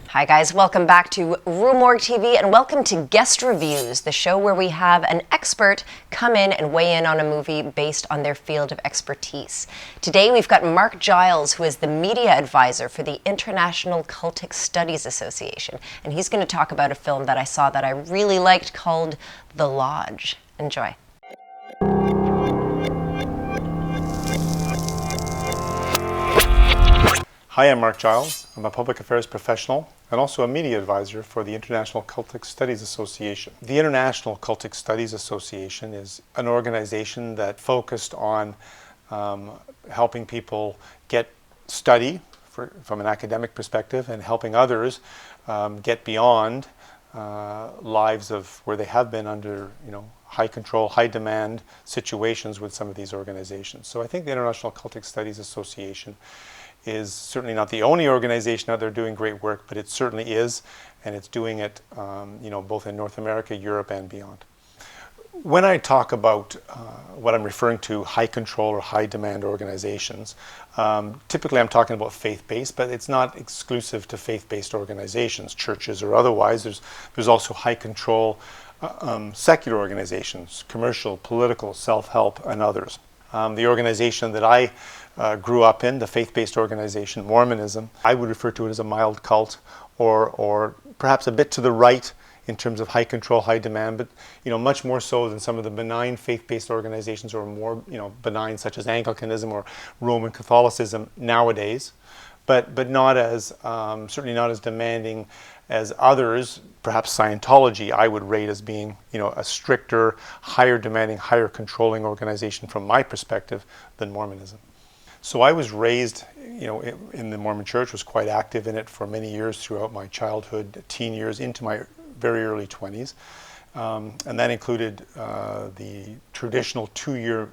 Hi guys, welcome back to RUE MORGUE TV and welcome to Guest Reviews, the show where we have an expert come in and weigh in on a movie based on their field of expertise. Today we've got Mark Giles, who is the media advisor for the International Cultic Studies Association, and he's going to talk about a film that I saw that I really liked called The Lodge. Enjoy. Hi, I'm Mark Giles. I'm a public affairs professional and also a media advisor for the International Cultic Studies Association. The International Cultic Studies Association is an organization that focused on helping people get study from an academic perspective and helping others get beyond lives of where they have been under, high control, high demand situations with some of these organizations. So I think the International Cultic Studies Association is certainly not the only organization out there doing great work, but it certainly is, and it's doing it, both in North America, Europe, and beyond. When I talk about what I'm referring to, high control or high demand organizations, typically I'm talking about faith-based, but it's not exclusive to faith-based organizations, churches or otherwise. There's also high control secular organizations, commercial, political, self-help, and others. The organization that I grew up in, the faith-based organization, Mormonism, I would refer to it as a mild cult, or perhaps a bit to the right in terms of high control, high demand, but much more so than some of the benign faith-based organizations, or more benign, such as Anglicanism or Roman Catholicism nowadays, but not as certainly not as demanding as others. Perhaps Scientology I would rate as being a stricter, higher demanding, higher controlling organization from my perspective than Mormonism. So I was raised, in the Mormon Church, was quite active in it for many years throughout my childhood, teen years, into my very early 20s. And that included the traditional 2-year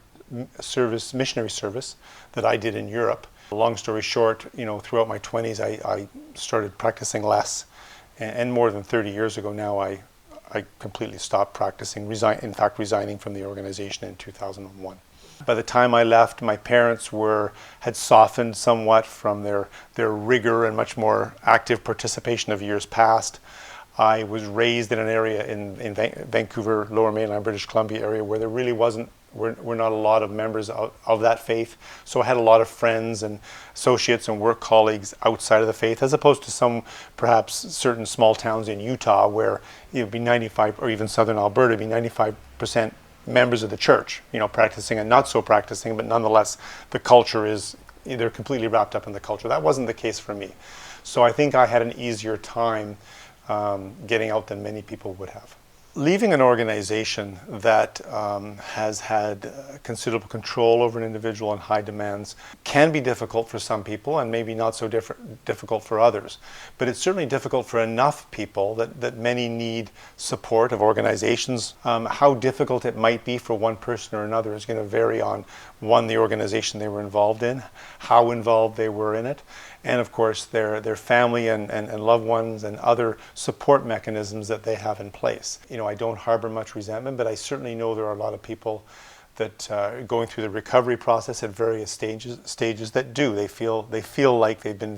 missionary service that I did in Europe. Long story short, throughout my 20s, I started practicing less. And more than 30 years ago now, I completely stopped practicing, resigning from the organization in 2001. By the time I left, my parents had softened somewhat from their rigor and much more active participation of years past. I was raised in an area in Vancouver, Lower Mainland, British Columbia area where there really were not a lot of members of that faith. So I had a lot of friends and associates and work colleagues outside of the faith, as opposed to some, perhaps certain small towns in Utah where it would be 95, or even southern Alberta, be 95% members of the church, practicing and not so practicing, but nonetheless the culture is, they're completely wrapped up in the culture. That wasn't the case for me. So I think I had an easier time getting out than many people would have. Leaving an organization that has had considerable control over an individual and high demands can be difficult for some people, and maybe not so difficult for others. But it's certainly difficult for enough people that many need support of organizations. How difficult it might be for one person or another is going to vary on, one, the organization they were involved in, how involved they were in it, and of course their family and loved ones and other support mechanisms that they have in place. I don't harbor much resentment, but I certainly know there are a lot of people that are going through the recovery process at various stages that do. They feel like they've been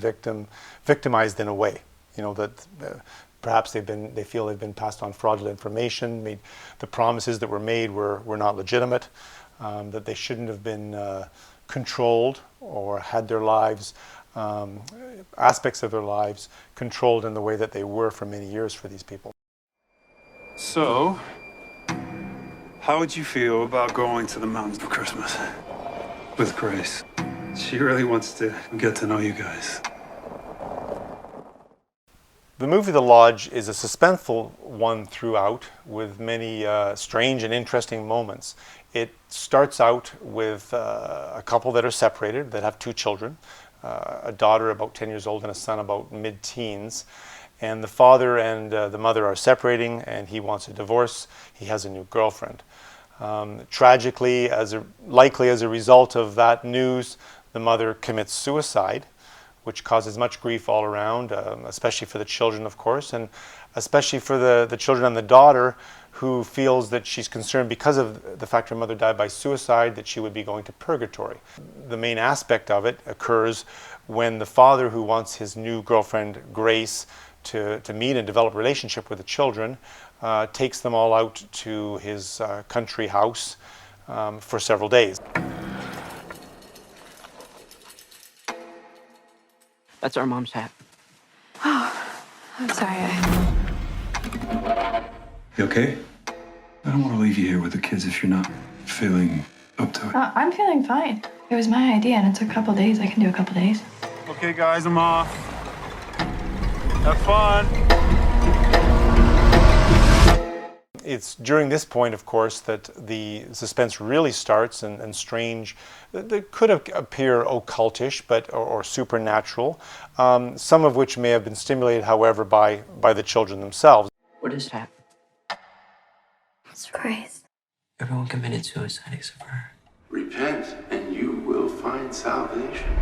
victimized in a way. That perhaps they feel they've been passed on fraudulent information, the promises that were made were not legitimate, that they shouldn't have been controlled or had their lives, aspects of their lives, controlled in the way that they were for many years for these people. So, how would you feel about going to the mountains for Christmas with Grace? She really wants to get to know you guys. The movie The Lodge is a suspenseful one throughout, with many strange and interesting moments. It starts out with a couple that are separated, that have 2 children, a daughter about 10 years old and a son about mid-teens. And the father and the mother are separating, and he wants a divorce. He has a new girlfriend. Tragically, likely as a result of that news, the mother commits suicide, which causes much grief all around, especially for the children, of course, and especially for the children and the daughter, who feels that she's concerned because of the fact her mother died by suicide that she would be going to purgatory. The main aspect of it occurs when the father, who wants his new girlfriend Grace to meet and develop a relationship with the children, takes them all out to his country house for several days. That's our mom's hat. Oh, I'm sorry. You okay? I don't want to leave you here with the kids if you're not feeling up to it. I'm feeling fine. It was my idea, and it's a couple days. I can do a couple days. Okay, guys, I'm off. Have fun. It's during this point, of course, that the suspense really starts and strange. That could appear occultish, or supernatural. Some of which may have been stimulated, however, by the children themselves. What is that? It's Christ. Everyone committed suicide except for her. Repent, and you will find salvation.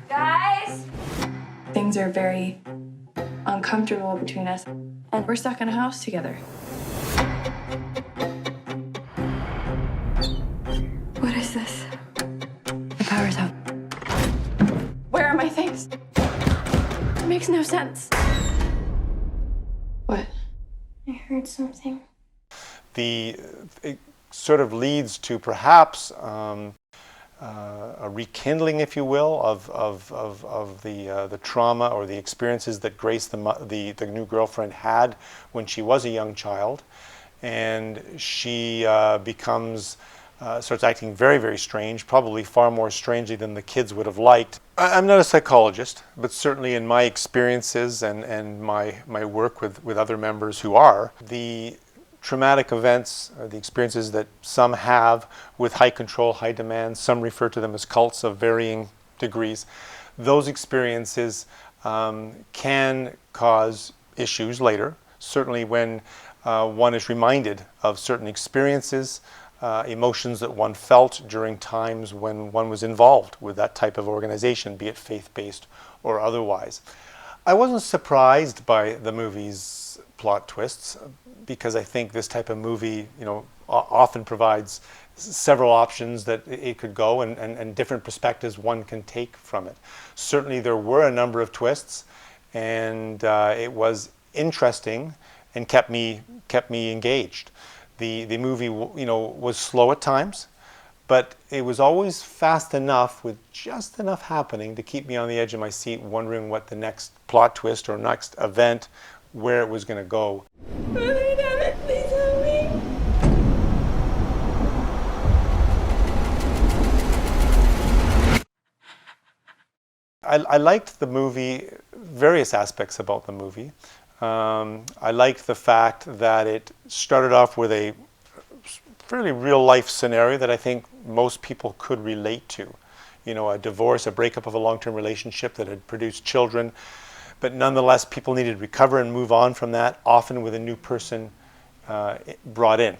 Guys! Things are very uncomfortable between us, and we're stuck in a house together. What is this? The power's out. Where are my things? It makes no sense. What? I heard something. It sort of leads to perhaps a rekindling, if you will, of the trauma or the experiences that Grace, the new girlfriend, had when she was a young child, and she starts acting very, very strange, probably far more strangely than the kids would have liked. I'm not a psychologist, but certainly in my experiences and my work with other members who are, the traumatic events, the experiences that some have with high control, high demand, some refer to them as cults of varying degrees, those experiences can cause issues later, certainly when one is reminded of certain experiences, emotions that one felt during times when one was involved with that type of organization, be it faith-based or otherwise. I wasn't surprised by the movie's plot twists, because I think this type of movie, often provides several options that it could go and different perspectives one can take from it. Certainly there were a number of twists, and it was interesting and kept me engaged. The movie, was slow at times, but it was always fast enough, with just enough happening to keep me on the edge of my seat, wondering what the next plot twist or next event, where it was going to go. Please help me. I liked the movie, various aspects about the movie. I liked the fact that it started off with a fairly real life scenario that I think most people could relate to. A divorce, a breakup of a long-term relationship that had produced children, but nonetheless people needed to recover and move on from that, often with a new person brought in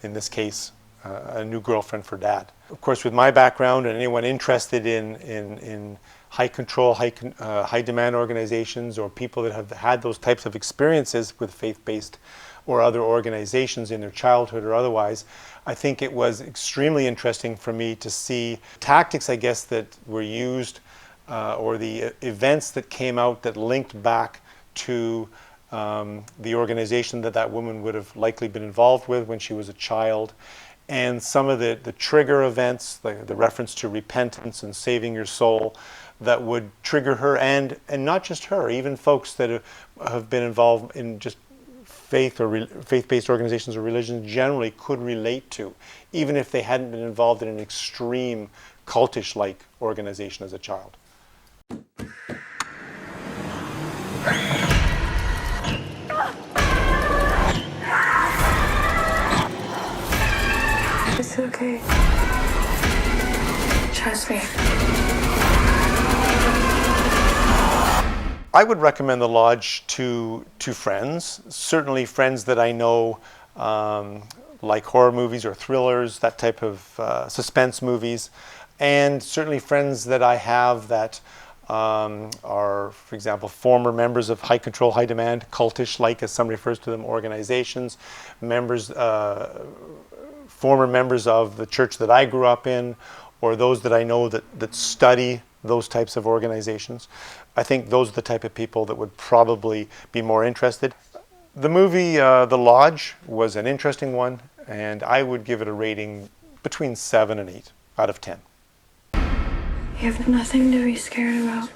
this case, a new girlfriend for dad. Of course, with my background and anyone interested in high control, high demand organizations, or people that have had those types of experiences with faith-based or other organizations in their childhood or otherwise, I think it was extremely interesting for me to see tactics, I guess, that were used or the events that came out that linked back to the organization that woman would have likely been involved with when she was a child, and some of the trigger events, the reference to repentance and saving your soul, that would trigger her, and not just her, even folks that have been involved in just faith or faith-based organizations or religions generally could relate to, even if they hadn't been involved in an extreme cultish-like organization as a child. It's okay. Trust me. I would recommend The Lodge to friends, certainly friends that I know like horror movies or thrillers, that type of suspense movies, and certainly friends that I have that are, for example, former members of high control, high demand, cultish-like, as some refers to them, organizations, members, former members of the church that I grew up in, or those that I know that study those types of organizations. I think those are the type of people that would probably be more interested. The movie The Lodge was an interesting one, and I would give it a rating between 7 and 8 out of 10. You have nothing to be scared about.